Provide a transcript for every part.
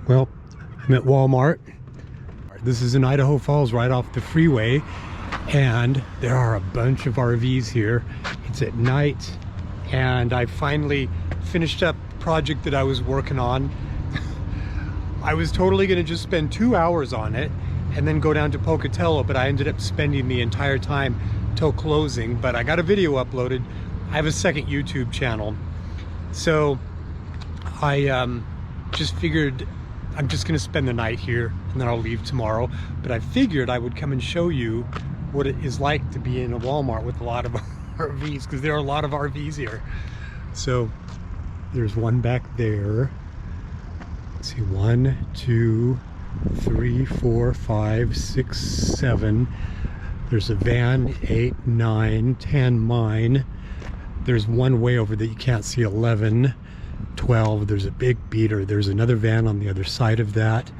Well, I'm at Walmart. This is in Idaho Falls, right off the freeway, and there are a bunch of RVs here. It's at night, and I finally finished up the project that I was working on. I was totally going to just spend 2 hours on it and then go down to Pocatello, but I ended up spending the entire time till closing. But I got a video uploaded. I have a second YouTube channel, so I just figured I'm just gonna spend the night here and then I'll leave tomorrow. But I figured I would come and show you what it is like to be in a Walmart with a lot of RVs, because there are a lot of RVs here. So there's one back there. Let's see, 1, 2, 3, 4, 5, 6, 7. There's a van, 8, 9, 10 mine. There's one way over that you can't see, 11. 12. There's a big beater. There's another van on the other side of that.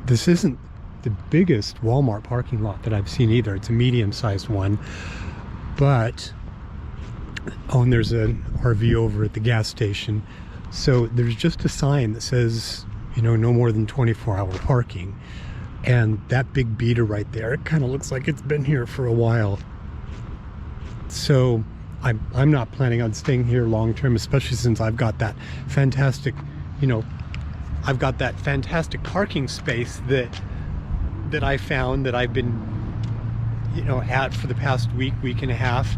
This isn't the biggest Walmart parking lot that I've seen either. It's a medium-sized one, but oh, and there's an RV over at the gas station. So there's just a sign that says, you know, no more than 24-hour parking. And that big beater right there, it kind of looks like it's been here for a while. So I'm not planning on staying here long term, especially since I've got that fantastic, you know, I've got that fantastic parking space that I found, that I've been, you know, at for the past week and a half.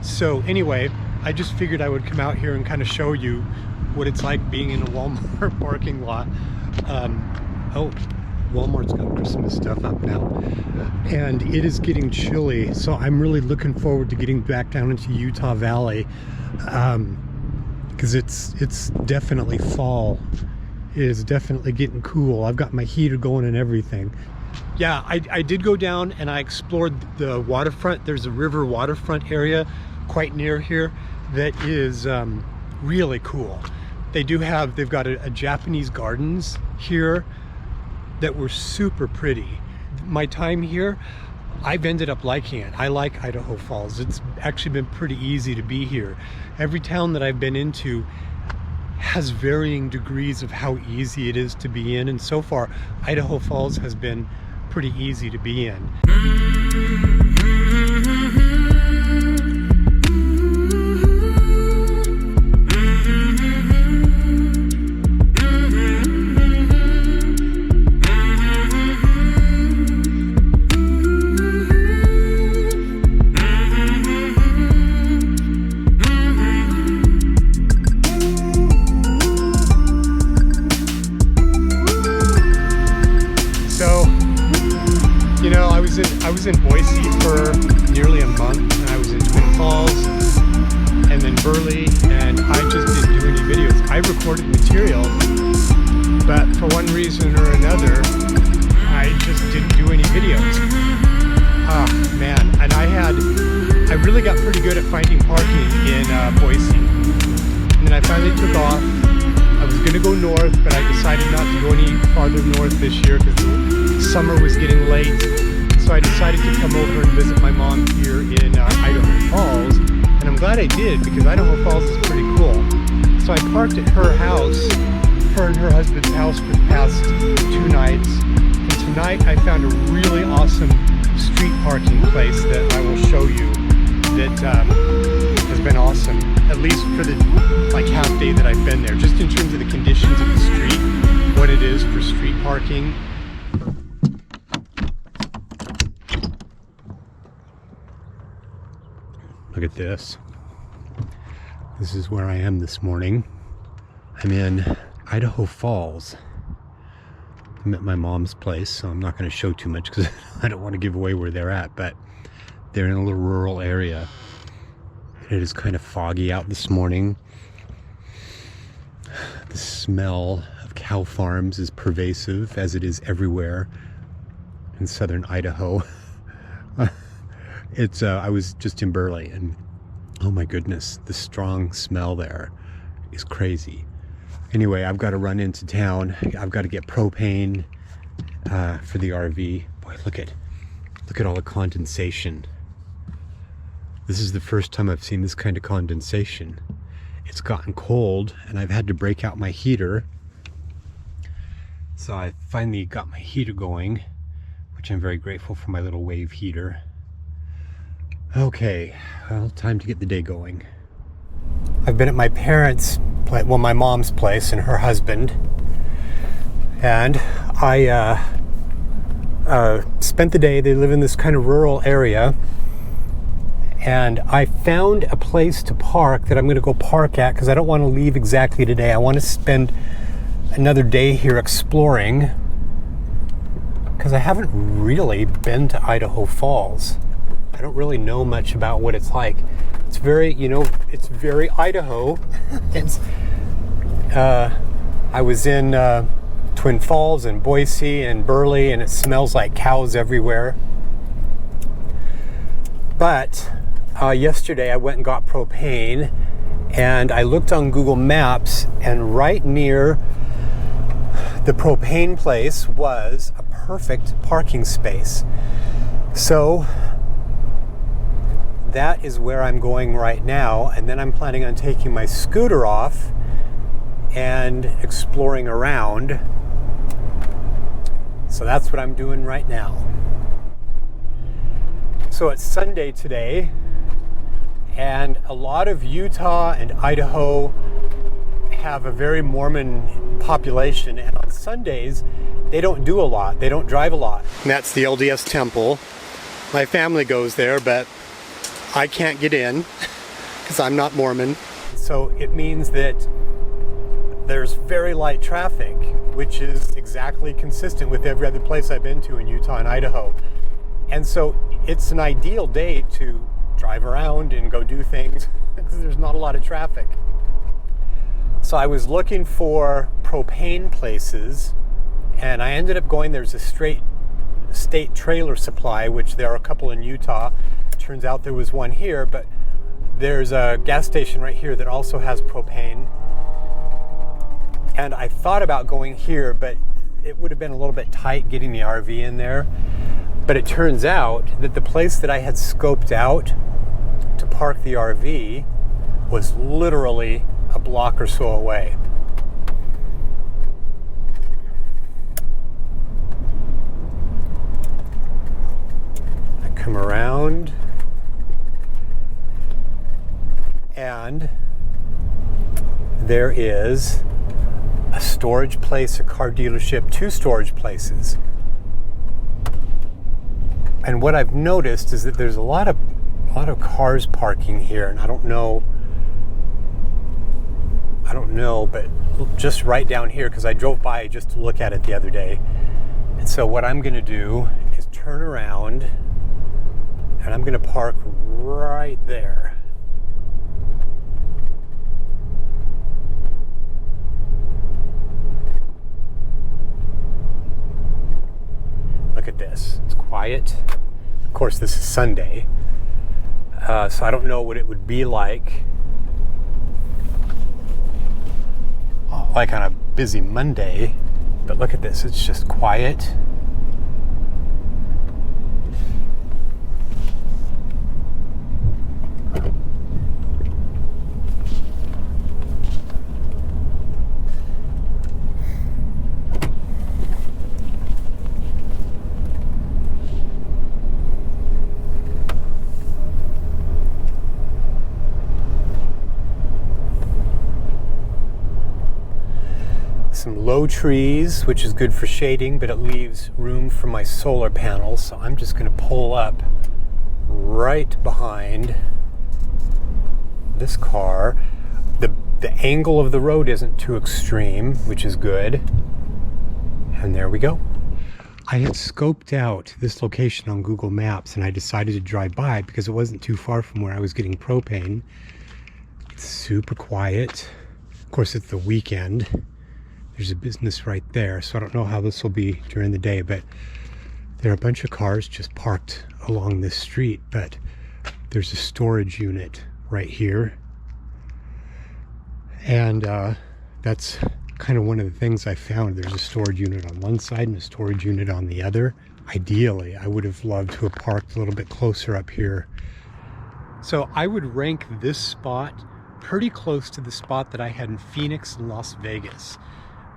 So anyway, I just figured I would come out here and kind of show you what it's like being in a Walmart parking lot. Oh, Walmart's got Christmas stuff up now, and it is getting chilly, so I'm really looking forward to getting back down into Utah Valley, because it's definitely fall. It is definitely getting cool. I've got my heater going and everything. Yeah, I did go down and I explored the waterfront. There's a river waterfront area quite near here that is really cool. They've got a Japanese gardens here that were super pretty. My time here, I've ended up liking it. I like Idaho Falls. It's actually been pretty easy to be here. Every town that I've been into has varying degrees of how easy it is to be in, and so far Idaho Falls has been pretty easy to be in. I was in Boise for nearly a month, and I was in Twin Falls and then Burley, and I just didn't do any videos. I recorded material, but for one reason or another, I just didn't do any videos. Oh man, and I really got pretty good at finding parking in Boise. And then I finally took off. I was gonna go north, but I decided not to go any farther north this year because the summer was getting late. So I decided to come over and visit my mom here in Idaho Falls, and I'm glad I did, because Idaho Falls is pretty cool. So I parked at her house, her and her husband's house, for the past 2 nights, and tonight I found a really awesome street parking place that I will show you that has been awesome, at least for the half day that I've been there, just in terms of the conditions of the street, what it is for street parking. Look at this. This is where I am this morning. I'm in Idaho Falls. I'm at my mom's place, so I'm not going to show too much because I don't want to give away where they're at, but they're in a little rural area. It is kind of foggy out this morning. The smell of cow farms is pervasive, as it is everywhere in southern Idaho. I was just in Burley, and oh my goodness, the strong smell there is crazy. Anyway, I've got to run into town. I've got to get propane for the RV. Boy, look at all the condensation. This is the first time I've seen this kind of condensation. It's gotten cold, and I've had to break out my heater So I finally got my heater going, which I'm very grateful for my little wave heater. Okay, well, time to get the day going. I've been at my parents' place, well, my mom's place and her husband, and I spent the day. They live in this kind of rural area, and I found a place to park that I'm going to go park at because I don't want to leave exactly today. I want to spend another day here exploring because I haven't really been to Idaho Falls. I don't really know much about what it's like. It's very, it's very Idaho. It's, I was in Twin Falls and Boise and Burley, and it smells like cows everywhere. But yesterday I went and got propane, and I looked on Google Maps, and right near the propane place was a perfect parking space. So that is where I'm going right now, and then I'm planning on taking my scooter off and exploring around. So that's what I'm doing right now. So it's Sunday today, and a lot of Utah and Idaho have a very Mormon population, and on Sundays they don't do a lot. They don't drive a lot. And that's the LDS temple. My family goes there, but I can't get in because I'm not Mormon. So it means that there's very light traffic, which is exactly consistent with every other place I've been to in Utah and Idaho. And so it's an ideal day to drive around and go do things because there's not a lot of traffic. So I was looking for propane places, and I ended up going, there's a state trailer supply, which there are a couple in Utah. Turns out there was one here, but there's a gas station right here that also has propane. And I thought about going here, but it would have been a little bit tight getting the RV in there. But it turns out that the place that I had scoped out to park the RV was literally a block or so away. I come around, and there is a storage place, a car dealership, two storage places. And what I've noticed is that there's a lot of cars parking here, and I don't know, but just right down here, because I drove by just to look at it the other day. And so what I'm going to do is turn around, and I'm going to park right there. Look at this. It's quiet. Of course, this is Sunday, so I don't know what it would be like on a busy Monday, but look at this. It's just quiet. Some low trees, which is good for shading, but it leaves room for my solar panels. So I'm just going to pull up right behind this car. The angle of the road isn't too extreme, which is good. And there we go. I had scoped out this location on Google Maps, and I decided to drive by because it wasn't too far from where I was getting propane. It's super quiet. Of course, it's the weekend. There's a business right there, so I don't know how this will be during the day, but there are a bunch of cars just parked along this street, but there's a storage unit right here. And that's kind of one of the things I found. There's a storage unit on one side and a storage unit on the other. Ideally, I would have loved to have parked a little bit closer up here. So I would rank this spot pretty close to the spot that I had in Phoenix and Las Vegas.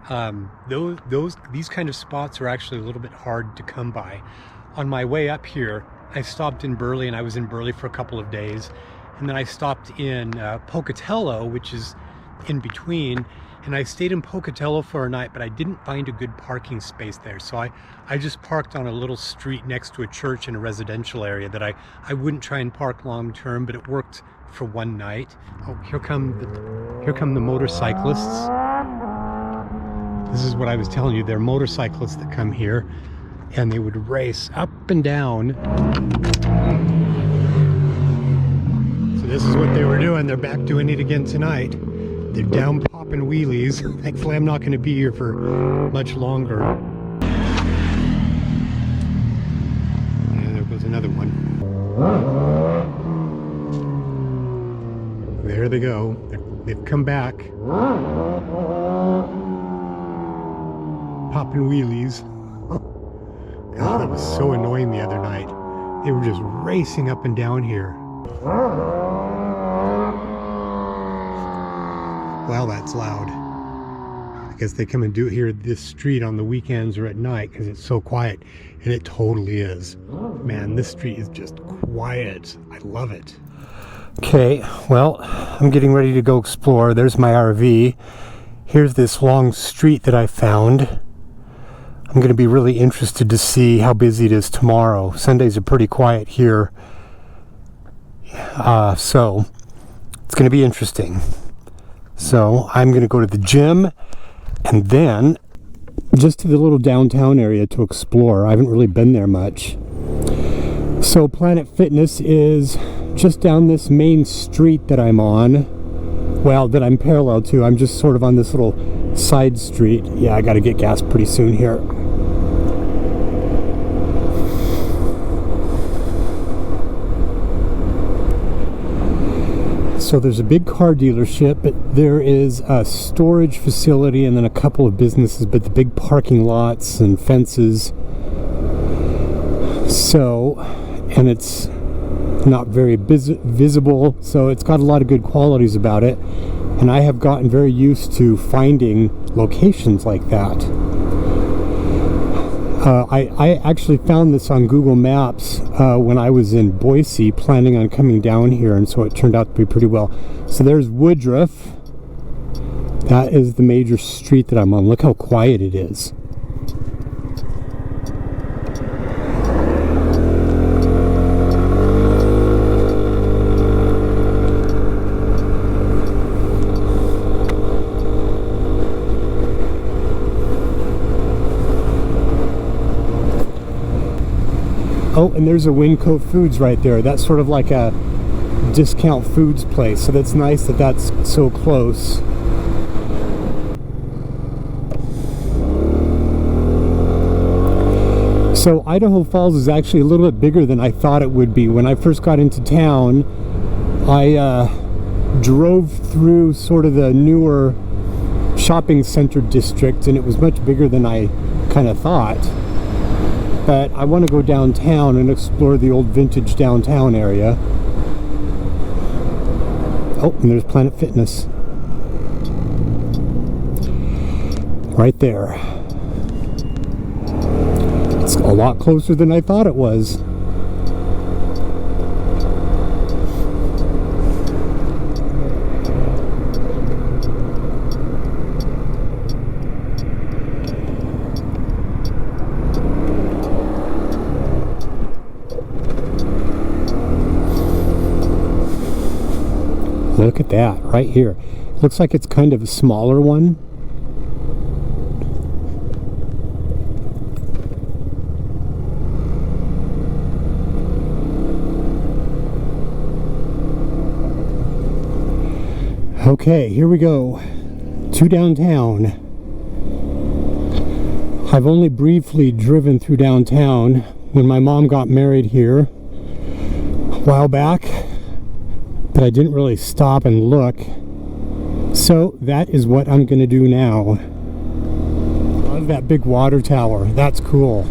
These kind of spots are actually a little bit hard to come by. On my way up here, I stopped in Burley, and I was in Burley for a couple of days, and then I stopped in Pocatello, which is in between, and I stayed in Pocatello for a night, but I didn't find a good parking space there, so I just parked on a little street next to a church in a residential area that I wouldn't try and park long term, but it worked for one night. Oh, here come the motorcyclists. This is what I was telling you. They're motorcyclists that come here, and they would race up and down. So this is what they were doing. They're back doing it again tonight. They're down popping wheelies. Thankfully, I'm not going to be here for much longer. And there goes another one. There they go. They've come back. Popping wheelies. God, that was so annoying the other night. They were just racing up and down here. Wow, that's loud. I guess they come and do it here at this street on the weekends or at night because it's so quiet, and it totally is. Man, this street is just quiet. I love it. Okay, well, I'm getting ready to go explore. There's my RV. Here's this long street that I found. I'm going to be really interested to see how busy it is tomorrow. Sundays are pretty quiet here. So it's going to be interesting. So I'm going to go to the gym and then just to the little downtown area to explore. I haven't really been there much. So Planet Fitness is just down this main street that I'm on. Well, that I'm parallel to. I'm just sort of on this little side street. Yeah, I got to get gas pretty soon here. So there's a big car dealership, but there is a storage facility and then a couple of businesses, but the big parking lots and fences. So, and it's not very visible, so it's got a lot of good qualities about it. And I have gotten very used to finding locations like that. I actually found this on Google Maps when I was in Boise planning on coming down here, and so it turned out to be pretty well. So there's Woodruff. That is the major street that I'm on. Look how quiet it is. Oh, and there's a Winco Foods right there. That's sort of like a discount foods place. So that's nice that that's so close. So Idaho Falls is actually a little bit bigger than I thought it would be. When I first got into town, I drove through sort of the newer shopping center district, and it was much bigger than I kind of thought. But I want to go downtown and explore the old vintage downtown area. Oh, and there's Planet Fitness. Right there. It's a lot closer than I thought it was. Look at that right here. Looks like it's kind of a smaller one. Okay, here we go to downtown. I've only briefly driven through downtown when my mom got married here a while back, but I didn't really stop and look. So that is what I'm going to do now. I love that big water tower. That's cool.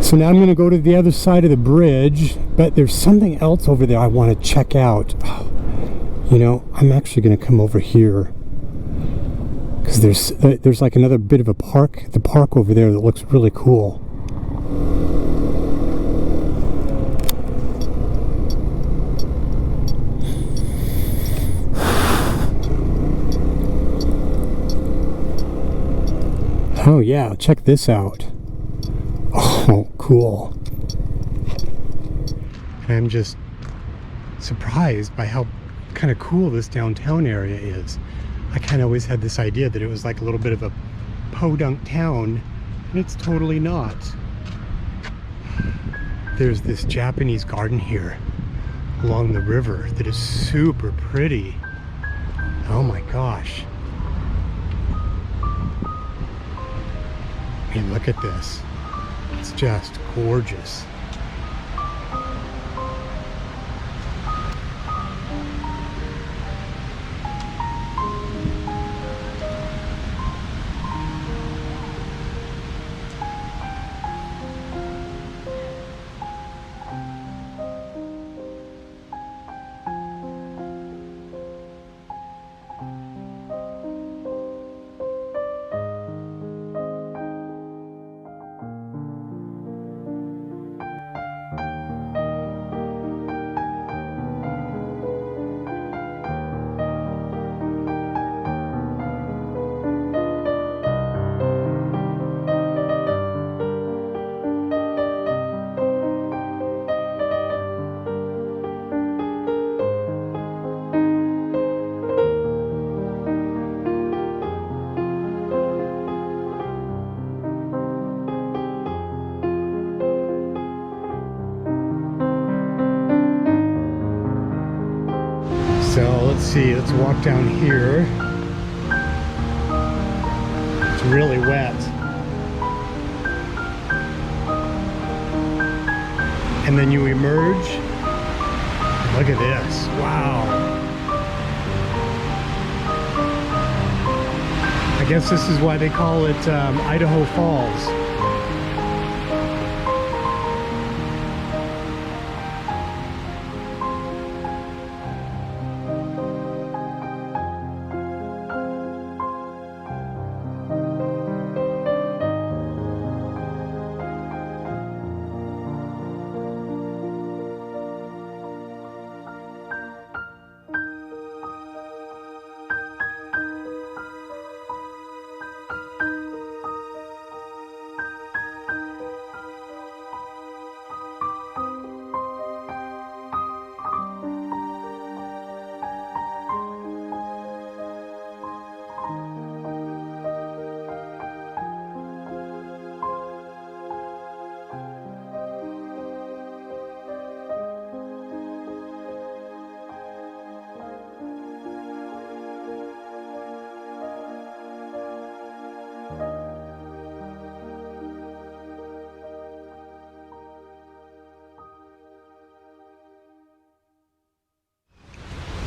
So now I'm going to go to the other side of the bridge, but there's something else over there I want to check out. Oh, you know, I'm actually going to come over here. because there's like another bit of a park, the park over there that looks really cool. Oh yeah, check this out. Oh, cool. I'm just surprised by how kind of cool this downtown area is. I kind of always had this idea that it was like a little bit of a podunk town, and it's totally not. There's this Japanese garden here along the river that is super pretty. Oh my gosh. I mean, look at this. It's just gorgeous. So let's see, let's walk down here. It's really wet. And then you emerge. Look at this, wow. I guess this is why they call it Idaho Falls.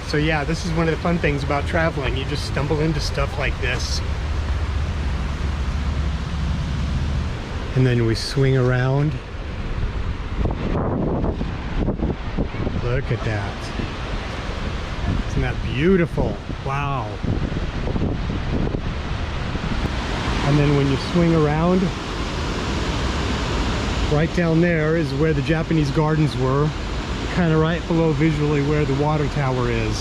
So yeah, this is one of the fun things about traveling. You just stumble into stuff like this. And then we swing around. Look at that. Isn't that beautiful? Wow. And then when you swing around, right down there is where the Japanese gardens were. Kind of right below visually where the water tower is.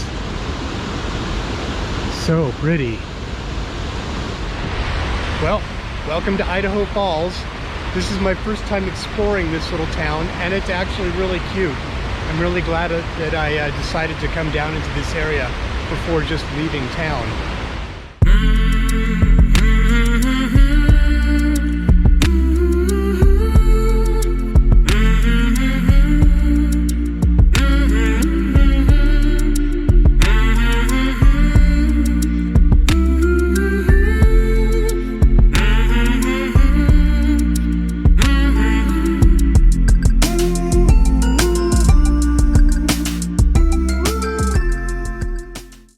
So pretty. Well, welcome to Idaho Falls. This is my first time exploring this little town, and it's actually really cute. I'm really glad that I decided to come down into this area before just leaving town.